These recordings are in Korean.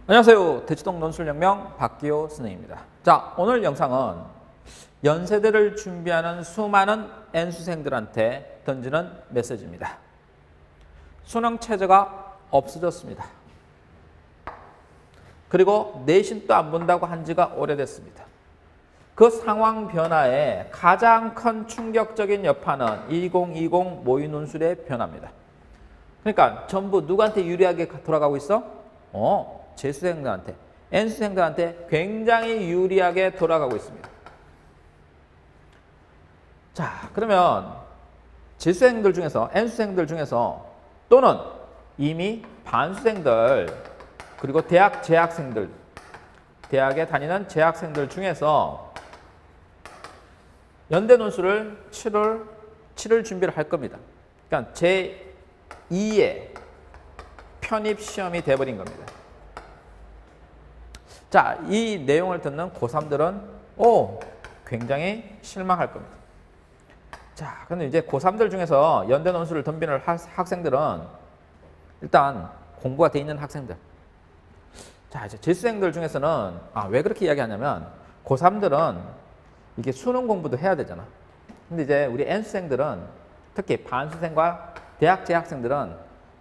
안녕하세요. 대치동 논술혁명 박기호 선생님입니다. 자, 오늘 영상은 연세대를 준비하는 수많은 N수생들한테 던지는 메시지입니다. 수능 체제가 없어졌습니다. 그리고 내신도 안 본다고 한 지가 오래됐습니다. 그 상황 변화에 가장 큰 충격적인 여파는 2020 모의논술의 변화입니다. 그러니까 전부 누구한테 유리하게 돌아가고 있어? 재수생들한테, N수생들한테 굉장히 유리하게 돌아가고 있습니다. 자, 그러면 재수생들 중에서, N수생들 중에서 또는 이미 반수생들, 그리고 대학 재학생들, 대학에 다니는 재학생들 중에서 연대 논술을 치를 준비를 할 겁니다. 그러니까 제2의 편입 시험이 돼버린 겁니다. 자, 이 내용을 듣는 고3들은 굉장히 실망할 겁니다. 자, 근데 이제 고3들 중에서 연대 논술을 덤비는 학생들은 일단 공부가 돼 있는 학생들. 자, 이제 재수생들 중에서는 왜 그렇게 이야기하냐면 고3들은 이게 수능 공부도 해야 되잖아. 근데 이제 우리 N수생들은 특히 반수생과 대학 재학생들은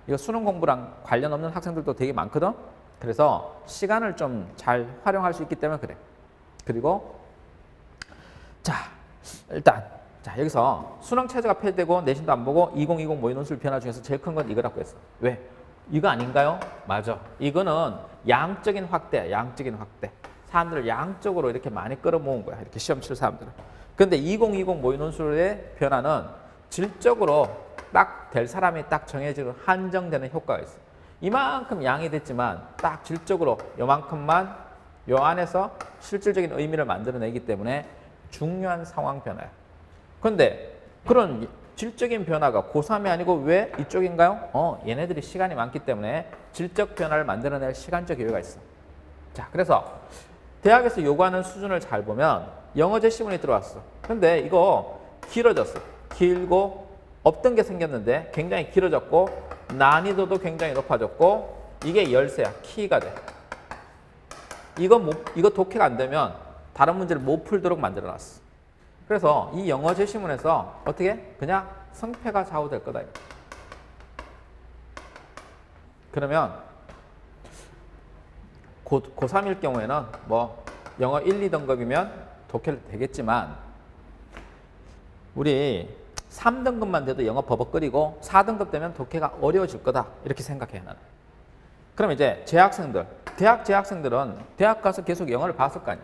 이거 수능 공부랑 관련 없는 학생들도 되게 많거든. 그래서 시간을 좀 잘 활용할 수 있기 때문에 그래. 그리고 자, 일단 여기서 수능 체제가 폐지되고 내신도 안 보고 2020 모의논술 변화 중에서 제일 큰 건 이거라고 했어. 왜? 이거 아닌가요? 맞아. 이거는 양적인 확대야. 양적인 확대. 사람들을 양적으로 이렇게 많이 끌어모은 거야. 이렇게 시험 칠 사람들은. 근데 2020 모의논술의 변화는 질적으로 딱 될 사람이 딱 정해지고 한정되는 효과가 있어. 이만큼 양이 됐지만 딱 질적으로 요만큼만 요 안에서 실질적인 의미를 만들어내기 때문에 중요한 상황 변화야. 그런데 그런 질적인 변화가 고3이 아니고 왜 이쪽인가요? 얘네들이 시간이 많기 때문에 질적 변화를 만들어낼 시간적 여유가 있어. 자, 그래서 대학에서 요구하는 수준을 잘 보면 영어 제시문이 들어왔어. 근데 이거 길어졌어. 길고 없던 게 생겼는데 굉장히 길어졌고 난이도도 굉장히 높아졌고 이게 열쇠야. 키가 돼. 이거 독해가 안 되면 다른 문제를 못 풀도록 만들어놨어. 그래서 이 영어 제시문에서 어떻게? 그냥 성패가 좌우될 거다. 그러면 고3일 경우에는 뭐 영어 1, 2등급이면 독해를 되겠지만 우리 3등급만 돼도 영어 버벅거리고 4등급 되면 독해가 어려워질 거다. 이렇게 생각해 나는. 그럼 이제 재학생들, 대학 재학생들은 대학 가서 계속 영어를 봤을 거 아니야.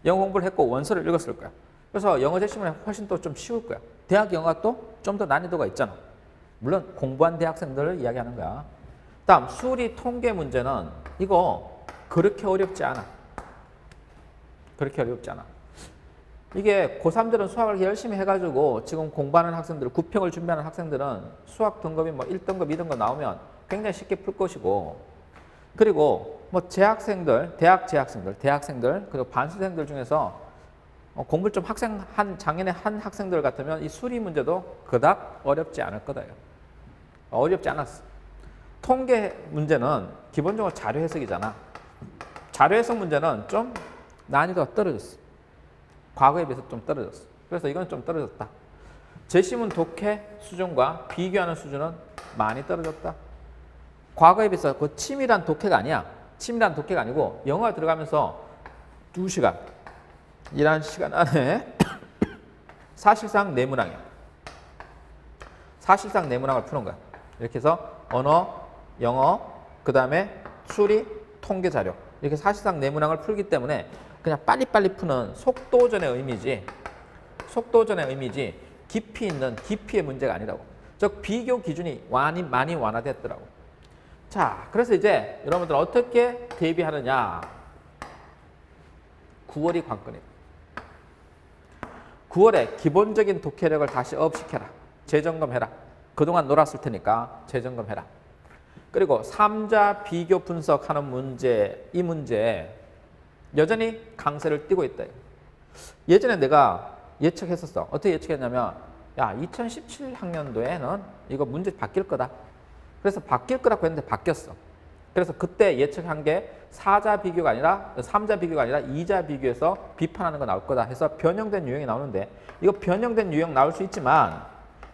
영어 공부를 했고 원서를 읽었을 거야. 그래서 영어 제시문이 훨씬 또 좀 쉬울 거야. 대학 영어가 또 좀 더 난이도가 있잖아. 물론 공부한 대학생들을 이야기하는 거야. 다음 수리 통계 문제는 이거 그렇게 어렵지 않아. 그렇게 어렵지 않아. 이게 고3들은 수학을 열심히 해가지고 지금 공부하는 학생들, 구평을 준비하는 학생들은 수학 등급이 뭐 1등급, 2등급 나오면 굉장히 쉽게 풀 것이고 그리고 뭐 재학생들, 대학 재학생들, 대학생들, 그리고 반수생들 중에서 공부를 좀 작년에 한 학생들 같으면 이 수리 문제도 그닥 어렵지 않을 거다요. 어렵지 않았어. 통계 문제는 기본적으로 자료 해석이잖아. 자료 해석 문제는 좀 난이도가 떨어졌어. 과거에 비해서 좀 떨어졌어. 그래서 이건 좀 떨어졌다. 제시문 독해 수준과 비교하는 수준은 많이 떨어졌다. 과거에 비해서 그 치밀한 독해가 아니야. 치밀한 독해가 아니고 영어가 들어가면서 2시간 이란 시간 안에 사실상 내문항이야. 사실상 내문항을 푸는 거야. 이렇게 해서 언어, 영어, 그 다음에 수리, 통계 자료 이렇게 사실상 내문항을 풀기 때문에 그냥 빨리빨리 푸는 속도전의 의미지 깊이 있는 깊이의 문제가 아니라고. 즉 비교 기준이 많이 완화됐더라고. 자, 그래서 이제 여러분들 어떻게 대비하느냐. 9월이 관건이다. 9월에 기본적인 독해력을 다시 업시켜라. 재점검해라. 그동안 놀았을 테니까 재점검해라. 그리고 3자 비교 분석하는 문제, 이 문제 여전히 강세를 띠고 있다. 예전에 내가 예측했었어. 어떻게 예측했냐면 2017 학년도에는 이거 문제 바뀔 거다. 그래서 바뀔 거라고 했는데 바뀌었어. 그래서 그때 예측한 게 4자 비교가 아니라 3자 비교가 아니라 2자 비교에서 비판하는 거 나올 거다 해서 변형된 유형이 나오는데 이거 변형된 유형 나올 수 있지만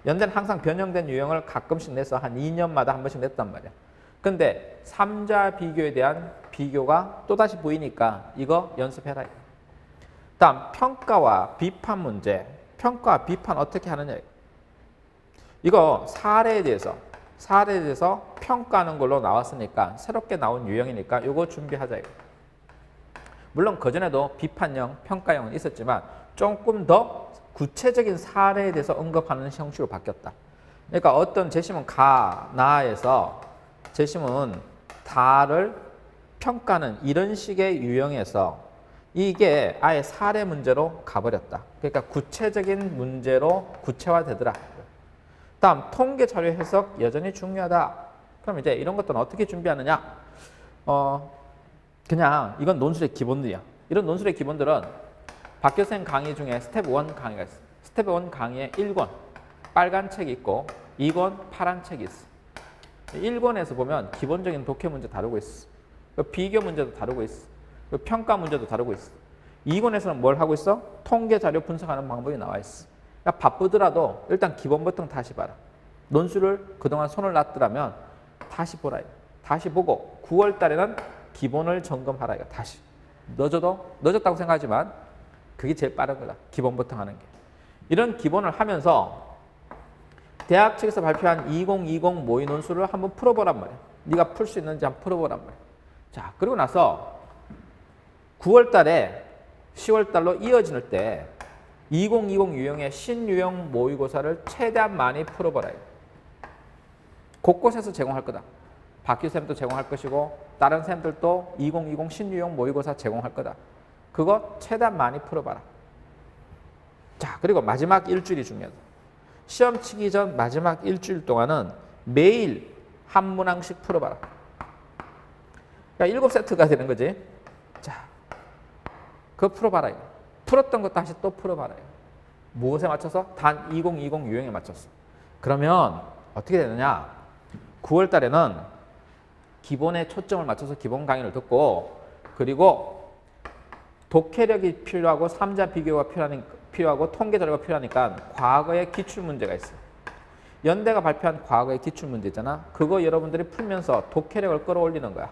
연대는 항상 변형된 유형을 가끔씩 내서 한 2년마다 한 번씩 냈단 말이야. 근데 3자 비교에 대한 비교가 또다시 보이니까 이거 연습해라. 다음 평가와 비판 문제. 평가와 비판 어떻게 하느냐. 이거 사례에 대해서 평가하는 걸로 나왔으니까 새롭게 나온 유형이니까 이거 준비하자. 물론 그전에도 비판형, 평가형은 있었지만 조금 더 구체적인 사례에 대해서 언급하는 형식으로 바뀌었다. 그러니까 어떤 재심은 가, 나에서 재심은 다를 평가는 이런 식의 유형에서 이게 아예 사례 문제로 가버렸다. 그러니까 구체적인 문제로 구체화되더라. 다음 통계 자료 해석 여전히 중요하다. 그럼 이제 이런 것들은 어떻게 준비하느냐? 그냥 이건 논술의 기본들이야. 이런 논술의 기본들은 박 교수님 강의 중에 스텝 1 강의가 있어. 스텝 1 강의에 1권 빨간 책이 있고 2권 파란 책이 있어. 1권에서 보면 기본적인 독해 문제 다루고 있어. 비교 문제도 다루고 있어. 평가 문제도 다루고 있어. 2권에서는 뭘 하고 있어? 통계 자료 분석하는 방법이 나와 있어. 그러니까 바쁘더라도 일단 기본부터 다시 봐라. 논술을 그동안 손을 놨더라면 다시 보라. 다시 보고 9월 달에는 기본을 점검하라. 다시. 늦었다고 생각하지만 그게 제일 빠른 거다. 기본부터 하는 게. 이런 기본을 하면서 대학 측에서 발표한 2020 모의 논술을 한번 풀어보란 말이야. 네가 풀 수 있는지 한번 풀어보란 말이야. 자, 그리고 나서 9월 달에 10월 달로 이어질 때 2020 유형의 신유형 모의고사를 최대한 많이 풀어보라. 곳곳에서 제공할 거다. 박규 쌤도 제공할 것이고 다른 쌤들도 2020 신유형 모의고사 제공할 거다. 그거 최대한 많이 풀어봐라. 자, 그리고 마지막 일주일이 중요하다. 시험 치기 전 마지막 일주일 동안은 매일 한 문항씩 풀어봐라. 그러니까 7세트가 되는 거지. 자, 그거 풀어봐라. 풀었던 거 다시 또 풀어봐라. 무엇에 맞춰서? 단 2020 유형에 맞췄어. 그러면 어떻게 되느냐? 9월 달에는 기본에 초점을 맞춰서 기본 강의를 듣고 그리고 독해력이 필요하고 3자 비교가 필요하고 통계 자료가 필요하니까 과거의 기출문제가 있어요. 연대가 발표한 과거의 기출문제 있잖아. 그거 여러분들이 풀면서 독해력을 끌어올리는 거야.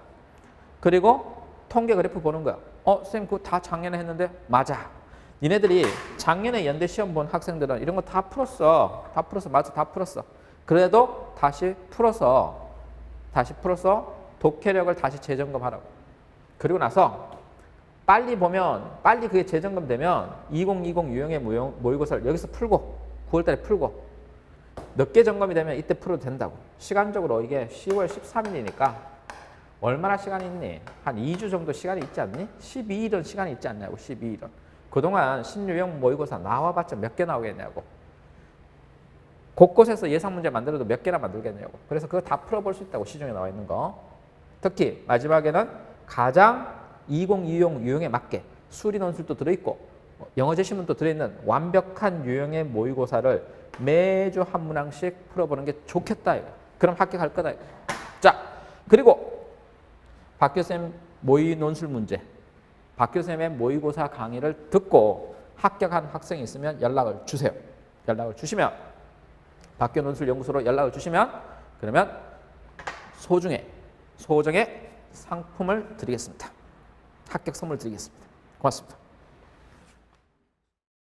그리고 통계 그래프 보는 거야. 쌤 그거 다 작년에 했는데? 맞아. 니네들이 작년에 연대 시험 본 학생들은 이런 거 다 풀었어. 맞아. 다 풀었어. 그래도 다시 풀어서 독해력을 다시 재점검하라고. 그리고 나서 빨리 보면 빨리 그게 재점검되면 2020 유형의 모의고사를 여기서 풀고 9월 달에 풀고 늦게 점검이 되면 이때 풀어도 된다고. 시간적으로 이게 10월 13일이니까 얼마나 시간이 있니? 한 2주 정도 시간이 있지 않니? 12일은 시간이 있지 않냐고. 12일은. 그동안 신유형 모의고사 나와봤자 몇 개 나오겠냐고. 곳곳에서 예상 문제 만들어도 몇 개나 만들겠냐고. 그래서 그거 다 풀어볼 수 있다고. 시중에 나와 있는 거. 특히 마지막에는 가장 2020 유형에 맞게 수리 논술도 들어있고 영어 제시문도 들어있는 완벽한 유형의 모의고사를 매주 한 문항씩 풀어보는 게 좋겠다. 이거. 그럼 합격할 거다. 이거. 자, 그리고 박 교수님 모의 논술 문제, 박 교수님의 모의고사 강의를 듣고 합격한 학생이 있으면 연락을 주세요. 연락을 주시면 박교 논술 연구소로 연락을 주시면 그러면 소정의 상품을 드리겠습니다. 합격 선물 드리겠습니다. 고맙습니다.